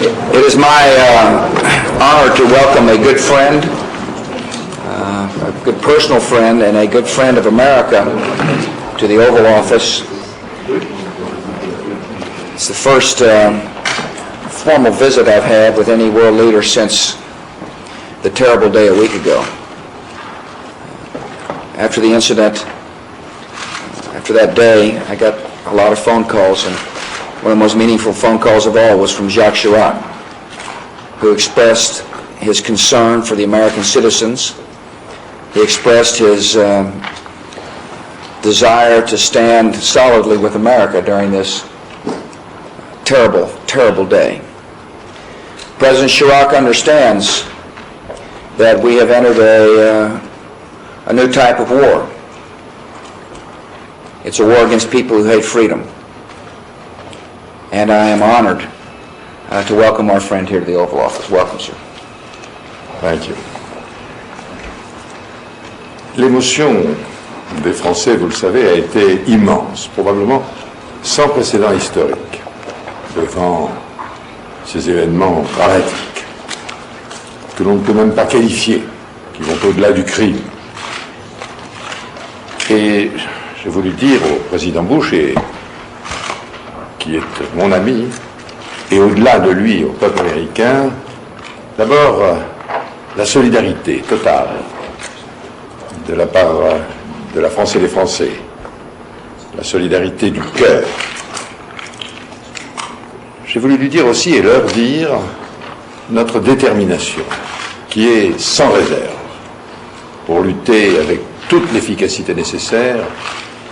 It is my honor to welcome a good friend, a good personal friend, and a good friend of America to the Oval Office. It's the first formal visit I've had with any world leader since the terrible day a week ago. After the incident, after that day, I got a lot of phone calls, and one of the most meaningful phone calls of all was from Jacques Chirac, who expressed his concern for the American citizens. He expressed his desire to stand solidly with America during this terrible, terrible day. President Chirac understands that we have entered a new type of war. It's a war against people who hate freedom. And I am honored to welcome our friend here to the Oval Office. Welcome, sir. Thank you. L'émotion des Français, vous le savez, a été immense, probablement sans précédent historique, devant ces événements dramatiques que l'on ne peut même pas qualifier, qui vont au-delà du crime. Et j'ai voulu dire au président Bush, qui est mon ami, et au-delà de lui, au peuple américain, d'abord la solidarité totale de la part de la France et des Français, la solidarité du cœur. J'ai voulu lui dire aussi et leur dire notre détermination, qui est sans réserve, pour lutter avec toute l'efficacité nécessaire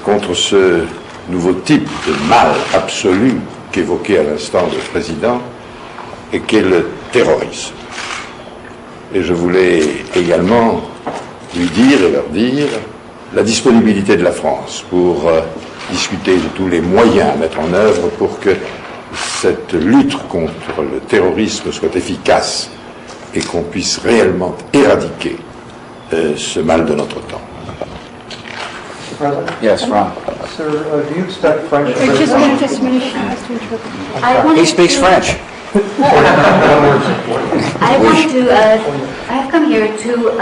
contre ce nouveau type de mal absolu qu'évoquait à l'instant le président et qu'est le terrorisme. Et je voulais également lui dire et leur dire la disponibilité de la France pour discuter de tous les moyens à mettre en œuvre pour que cette lutte contre le terrorisme soit efficace et qu'on puisse réellement éradiquer ce mal de notre temps. Yes, Ron. Sir, do you expect French? Just a minute. He speaks French. I have come here to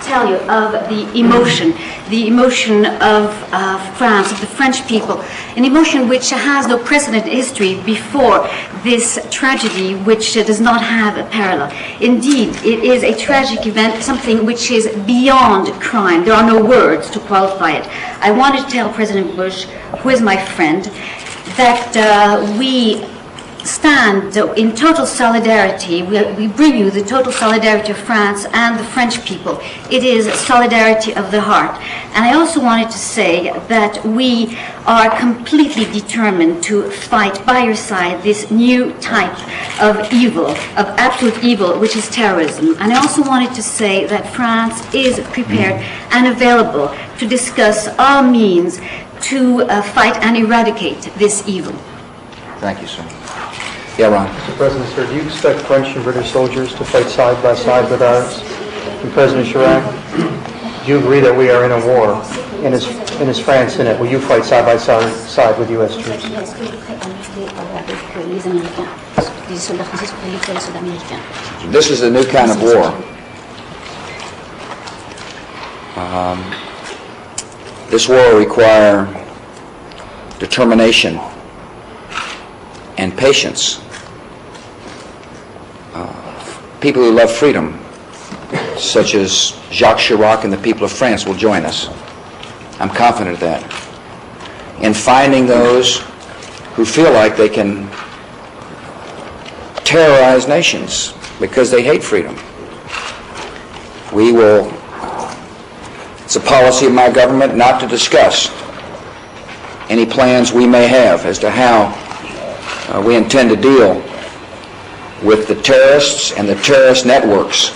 tell you of the emotion of France, of the French people, an emotion which has no precedent in history before this tragedy, which does not have a parallel. Indeed, it is a tragic event, something which is beyond crime. There are no words to qualify it. I wanted to tell President Bush, who is my friend, that we stand in total solidarity. We bring you the total solidarity of France and the French people. It is solidarity of the heart. And I also wanted to say that we are completely determined to fight by your side this new type of evil, of absolute evil, which is terrorism. And I also wanted to say that France is prepared and available to discuss all means to fight and eradicate this evil. Thank you, sir. Yeah, Ron. Mr. President, sir, do you expect French and British soldiers to fight side by side with ours? And President Chirac, do you agree that we are in a war? And is France in it? Will you fight side by side with U.S. troops? This is a new kind of war. This war will require determination and patience. People who love freedom, such as Jacques Chirac and the people of France, will join us. I'm confident of that. In finding those who feel like they can terrorize nations because they hate freedom. It's a policy of my government not to discuss any plans we may have as to how we intend to deal with the terrorists and the terrorist networks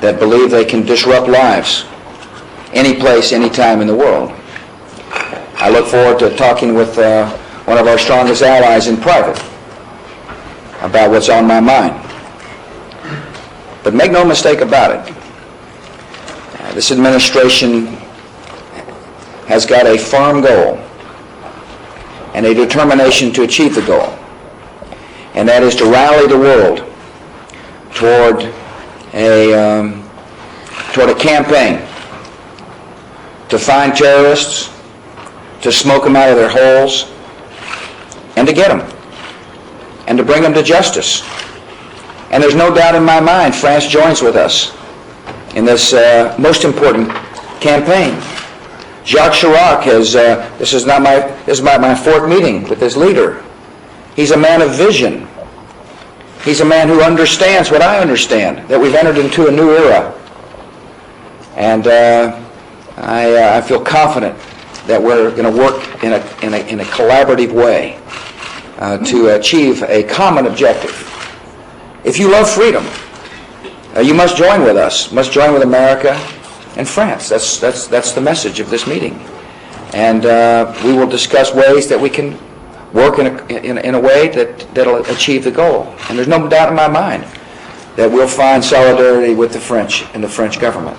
that believe they can disrupt lives any place, any time in the world. I look forward to talking with one of our strongest allies in private about what's on my mind. But make no mistake about it, this administration has got a firm goal and a determination to achieve the goal. and that is to rally the world toward a campaign to find terrorists, to smoke them out of their holes, and to get them, and to bring them to justice. And there's no doubt in my mind France joins with us in this most important campaign. Jacques Chirac has, this is my fourth meeting with this leader. He's a man of vision. He's a man who understands what I understand, that we've entered into a new era. And I feel confident that we're going to work in a collaborative way to achieve a common objective. If you love freedom, you must join with us, must join with America and France. That's the message of this meeting. And we will discuss ways that we can work in a way that'll achieve the goal. And there's no doubt in my mind that we'll find solidarity with the French and the French government.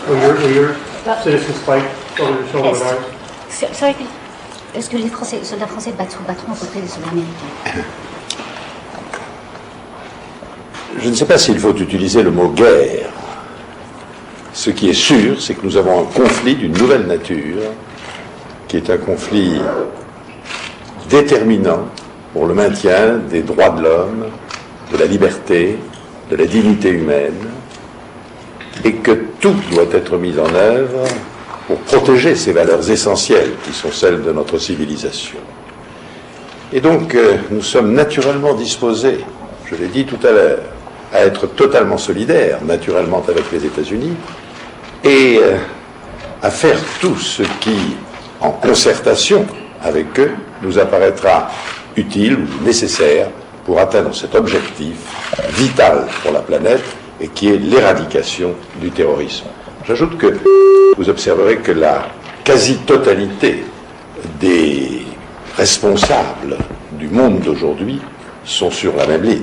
Will your citizens fight over the shoulder with ours? Sorry, est-ce que les soldats français battront à côté des soldats américains? Je ne sais pas s'il faut utiliser le mot guerre. Ce qui est sûr, c'est que nous avons un conflit d'une nouvelle nature, qui est un conflit déterminant pour le maintien des droits de l'homme, de la liberté, de la dignité humaine, et que tout doit être mis en œuvre pour protéger ces valeurs essentielles qui sont celles de notre civilisation. Et donc, nous sommes naturellement disposés, je l'ai dit tout à l'heure, à être totalement solidaires, naturellement avec les États-Unis, et à faire tout ce qui, en concertation avec eux, nous apparaîtra utile ou nécessaire pour atteindre cet objectif vital pour la planète et qui est l'éradication du terrorisme. J'ajoute que vous observerez que la quasi-totalité des responsables du monde d'aujourd'hui sont sur la même ligne.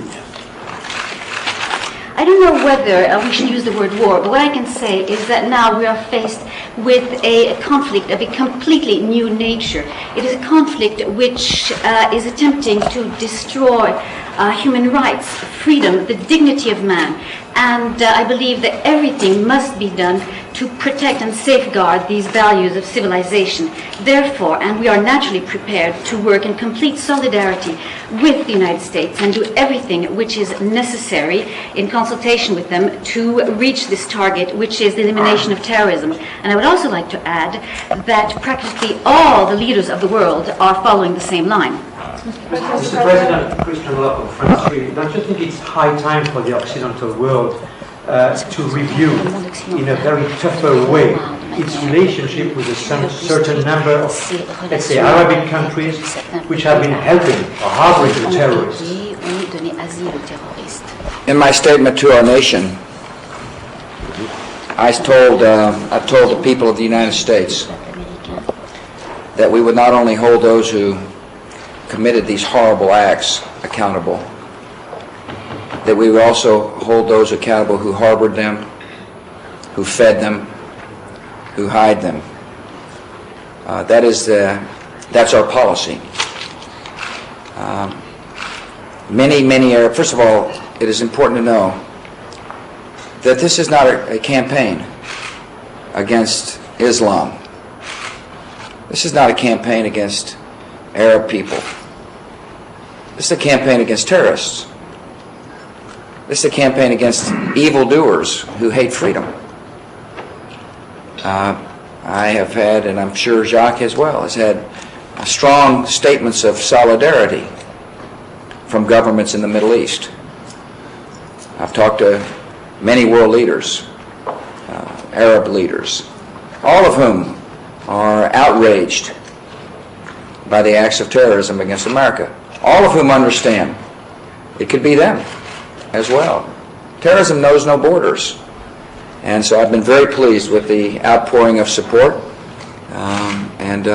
I don't know whether we should use the word war, but what I can say is that now we are faced with a conflict of a completely new nature. It is a conflict which is attempting to destroy human rights, freedom, the dignity of man. And I believe that everything must be done to protect and safeguard these values of civilization. Therefore, and we are naturally prepared to work in complete solidarity with the United States and do everything which is necessary in consultation with them to reach this target, which is the elimination of terrorism. And I would also like to add that practically all the leaders of the world are following the same line. Mr. President, Christian Love of France 3, don't you think it's high time for the Occidental world to review in a very tougher way its relationship with a certain number of, let's say, Arabic countries which have been helping or harboring the terrorists? In my statement to our nation, I told the people of the United States that we would not only hold those who committed these horrible acts accountable, that we would also hold those accountable who harbored them, who fed them, who hide them. That's our policy. First of all, it is important to know that this is not a campaign against Islam. This is not a campaign against Arab people. This is a campaign against terrorists. This is a campaign against evildoers who hate freedom. I have had, and I'm sure Jacques as well, has had strong statements of solidarity from governments in the Middle East. I've talked to many world leaders, Arab leaders, all of whom are outraged by the acts of terrorism against America, all of whom understand it could be them as well. Terrorism knows no borders. And so I've been very pleased with the outpouring of support, and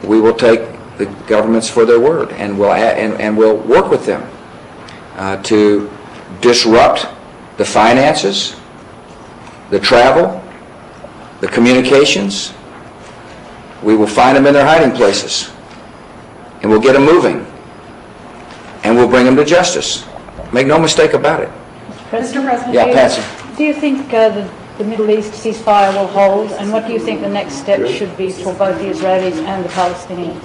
we will take the governments for their word, and we'll work with them to disrupt the finances, the travel, the communications. We will find them in their hiding places. and we'll get them moving, and we'll bring them to justice. Make no mistake about it. Mr. President, Yeah, Patsy. do you think the Middle East ceasefire will hold, and what do you think the next step should be for both the Israelis and the Palestinians?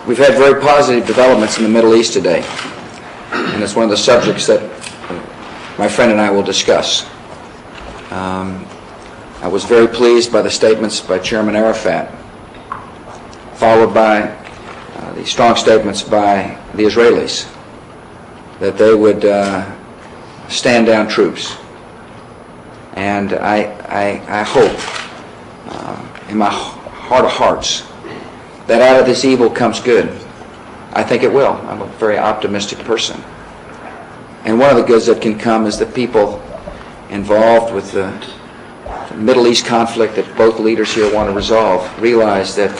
We've had very positive developments in the Middle East today, and it's one of the subjects that my friend and I will discuss. I was very pleased by the statements by Chairman Arafat, followed by the strong statements by the Israelis that they would stand down troops. And I hope in my heart of hearts that out of this evil comes good. I think it will. I'm a very optimistic person. And one of the goods that can come is that people involved with the Middle East conflict that both leaders here want to resolve realize that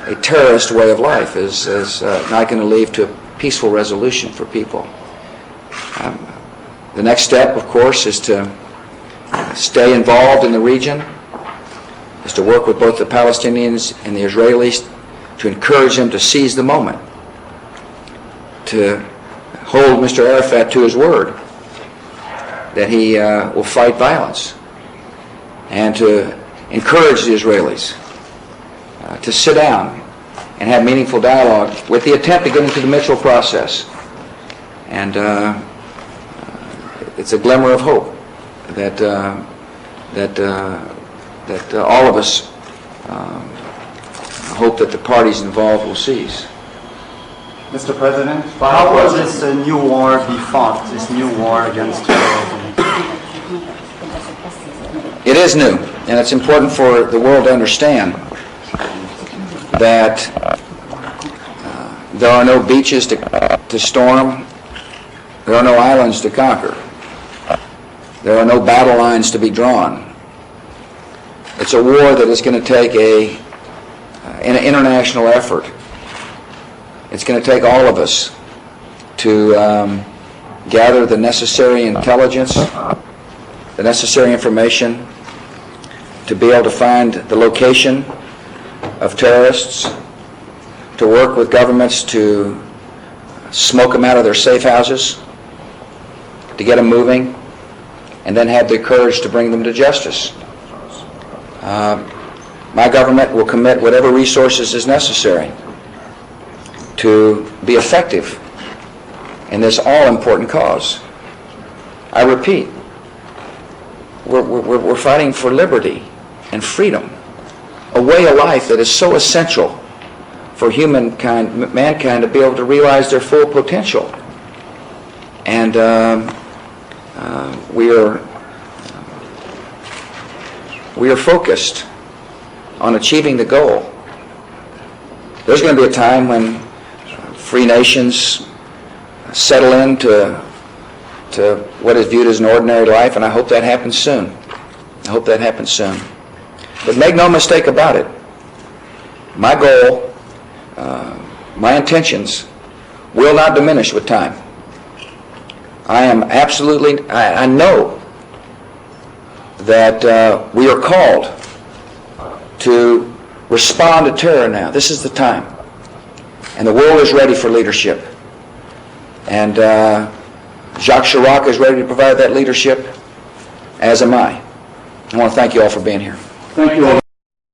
a terrorist way of life is not going to lead to a peaceful resolution for people. The next step, of course, is to stay involved in the region, is to work with both the Palestinians and the Israelis to encourage them to seize the moment, to hold Mr. Arafat to his word that he will fight violence, and to encourage the Israelis to sit down and have meaningful dialogue with the attempt to get into the Mitchell process. And it's a glimmer of hope that all of us hope that the parties involved will seize. Mr. President, how will this new war be fought, this new war against terrorism? It is new, and it's important for the world to understand that there are no beaches to storm, there are no islands to conquer, there are no battle lines to be drawn. It's a war that is going to take an international effort. It's going to take all of us to gather the necessary intelligence, the necessary information, to be able to find the location of terrorists, to work with governments to smoke them out of their safe houses, to get them moving, and then have the courage to bring them to justice. My government will commit whatever resources is necessary to be effective in this all-important cause. I repeat, we're fighting for liberty and freedom, a way of life that is so essential for mankind to be able to realize their full potential. And we are focused on achieving the goal. There's going to be a time when free nations settle into what is viewed as an ordinary life, and I hope that happens soon. I hope that happens soon. But make no mistake about it, my goal, my intentions will not diminish with time. I know that we are called to respond to terror now. This is the time. And the world is ready for leadership. And Jacques Chirac is ready to provide that leadership, as am I. I want to thank you all for being here. Thank you all.